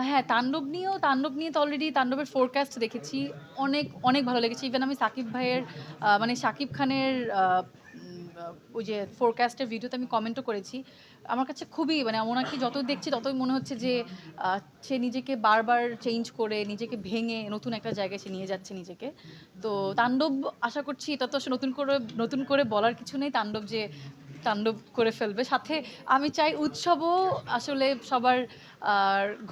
হ্যাঁ, তাণ্ডব নিয়ে তো অলরেডি তাণ্ডবের ফোরকাস্ট দেখেছি। অনেক, অনেক ভালো লেগেছে। ইভেন আমি সাকিব ভাইয়ের মানে শাকিব খানের ওই যে ফোরকাস্টের ভিডিওতে আমি কমেন্টও করেছি। আমার কাছে খুবই মানে ওনাকে যত দেখছি ততই মনে হচ্ছে যে আ সে নিজেকে বারবার চেঞ্জ করে, নিজেকে ভেঙে নতুন একটা জায়গায় সে নিয়ে যাচ্ছে নিজেকে। তো তাণ্ডব আশা করছি এটা তো আসলে নতুন করে বলার কিছু নেই। তাণ্ডব যে তাণ্ডব করে ফেলবে। সাথে আমি চাই উৎসবও আসলে সবার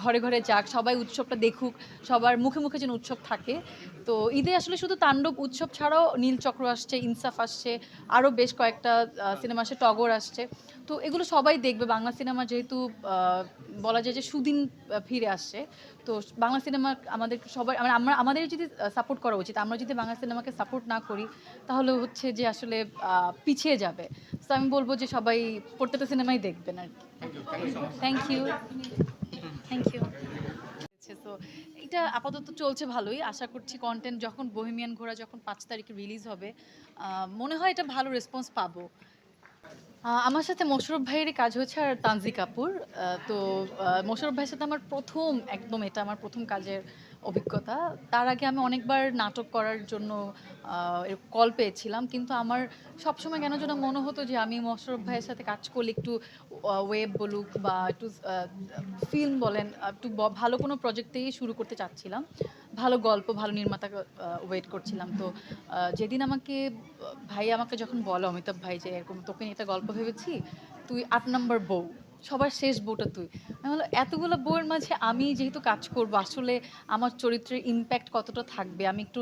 ঘরে, ঘরে যাক, সবাই উৎসবটা দেখুক, সবার মুখে, মুখে যেন উৎসব থাকে। তো ঈদে আসলে শুধু তাণ্ডব উৎসব ছাড়াও নীলচক্র আসছে, ইনসাফ আসছে, আরও বেশ কয়েকটা সিনেমা আসছে, টগর আসছে। তো এগুলো সবাই দেখবে। বাংলা সিনেমা যেহেতু আ বলা যায় যে সুদিন ফিরে আসছে। তো বাংলা সিনেমা আমাদের সবাই মানে আমাদের যদি সাপোর্ট করা উচিত। আমরা যদি বাংলা সিনেমাকে সাপোর্ট না করি, তাহলে হচ্ছে যে আসলে পিছিয়ে যাবে। সো আমি বলব যে সবাই প্রত্যেকটা সিনেমাই দেখবেন আরকি। Thank you, thank you. তো এটা আপাতত চলছে ভালোই। আশা করছি কনটেন্ট যখন বহেমিয়ান ঘোড়া যখন ৫ তারিখে রিলিজ হবে, মনে হয় এটা ভালো রেসপন্স পাবো। আমার সাথে মোশাররফ ভাইয়েরই কাজ হয়েছে আর তানজিক আপুর। তো মোশাররফ ভাইয়ের সাথে আমার এটা আমার ১ম কাজের অভিজ্ঞতা। তার আগে আমি অনেকবার নাটক করার জন্য কল পেয়েছিলাম। কিন্তু আমার সবসময় কেন যেন মনে হতো যে আমি মোশাররফ ভাইয়ের সাথে কাজ করলে একটু ওয়েব বলুক বা একটু ফিল্ম বলেন, একটু ভালো কোনো প্রজেক্টেই শুরু করতে চাচ্ছিলাম। ভালো গল্প, ভালো নির্মাতা ওয়েট করছিলাম। তো যেদিন ভাই আমাকে যখন বলে অমিতাভ ভাই যে এরকম তোকে নিয়ে একটা গল্প ভেবেছি, তুই ৮ নাম্বার বউ, সবার শেষ বউটা তুই। আমি বললাম এতগুলো বউয়ের মাঝে আমি যেহেতু কাজ করব আসলে আমার চরিত্রের ইমপ্যাক্ট কতটা থাকবে আমি একটু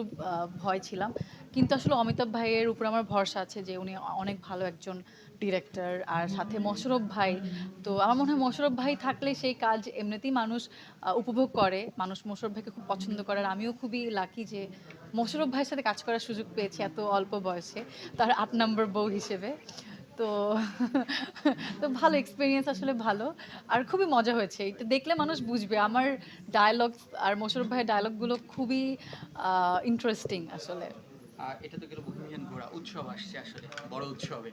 ভয় ছিলাম। কিন্তু আসলে অমিতাভ ভাইয়ের উপর আমার ভরসা আছে যে উনি অনেক ভালো একজন ডিরেক্টর আর সাথে মোশাররফ ভাই। তো আমার মনে হয় মোশাররফ ভাই থাকলে সেই কাজ এমনিতেই মানুষ উপভোগ করে। মানুষ মোশাররফ ভাইকে খুব পছন্দ করে। আর আমিও খুবই লাকি যে মোশাররফ ভাইয়ের সাথে কাজ করার সুযোগ পেয়েছি এত অল্প বয়সে। তার ৮ নাম্বার বউ হিসেবে। তো তো ভালো এক্সপেরিয়েন্স আসলে ভালো। আর খুবই মজা হয়েছে। এটা দেখলে মানুষ বুঝবে। আমার ডায়ালগস আর মোশাররফ ভাইয়ের ডায়ালগগুলো খুবই ইন্টারেস্টিং আসলে। আর এটা তো গেল বহিমিয়ান ঘোড়া উৎসব আসছে আসলে বড় উৎসবে।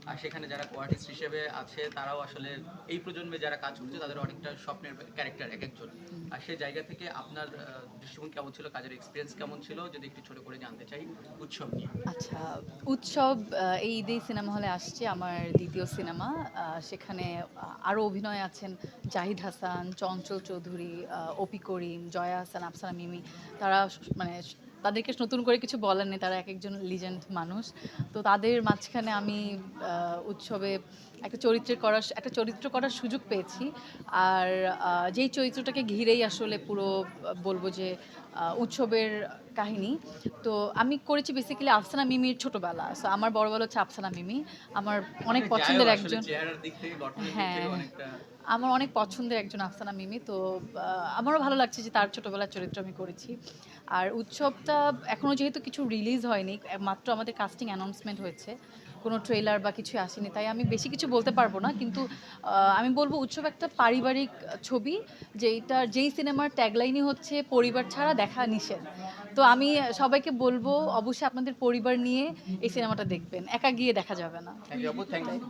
আর সেখানে যারা কোয়ার্টিস্ট হিসেবে আছে তারাও আসলে এই প্রজন্মে যারা কাজ করছে তাদের অনেকটা স্বপ্নের ক্যারেক্টার এক একজন। আর সেই জায়গা থেকে আপনার দৃষ্টিভঙ্গি কেমন ছিল, কাজের এক্সপিরিয়েন্স কেমন ছিল, যদি একটু ছোট করে জানতে চাই উৎসব নিয়ে। আচ্ছা, উৎসব এই ঈদেই সিনেমা হলে আসছে আমার ২য় সিনেমা। সেখানে আরও অভিনয়ে আছেন জাহিদ হাসান, চঞ্চল চৌধুরী, অপি করিম, জয়া আহসান, আফসানা মিমি। তারা মানে তাদেরকে নতুন করে কিছু বলার নেই। তারা একেকজন লিজেন্ড মানুষ। তো তাদের মাঝখানে আমি উৎসবে একটা চরিত্র করার সুযোগ পেয়েছি। আর যেই চরিত্রটাকে ঘিরেই আসলে পুরো বলব যে উৎসবের কাহিনী। তো আমি করেছি বেসিক্যালি আফসানা মিমির ছোটবেলা। সো আমার বড়বেলা হচ্ছে আফসানা মিমি। আমার অনেক যেখানে যায়ও পছন্দের আসলে একজন। চেহারার দিক থেকে গঠনের দিক থেকে হ্যাঁ, অনেকটা। আমার অনেক পছন্দের একজন আফসানা মিমি। তো আমারও ভালো লাগছে যে তার ছোটবেলার চরিত্র আমি করেছি। আর উৎসবটা এখনো যেহেতু কিছু রিলিজ হয়নি, মাত্র আমাদের কাস্টিং অ্যানাউন্সমেন্ট হয়েছে। কোনো ট্রেইলার বা কিছুই আসেনি। তাই আমি বেশি কিছু বলতে পারব না। কিন্তু আমি বলব উৎসব একটা পারিবারিক ছবি, যেই সিনেমার ট্যাগলাইনই হচ্ছে পরিবার ছাড়া দেখা নিষেধ। তো আমি সবাইকে বলব অবশ্যই আপনাদের পরিবার নিয়ে এই সিনেমাটা দেখবেন। একা গিয়ে দেখা যাবে না। থ্যাংক ইউ আপু, থ্যাংক এটাই। ইউ।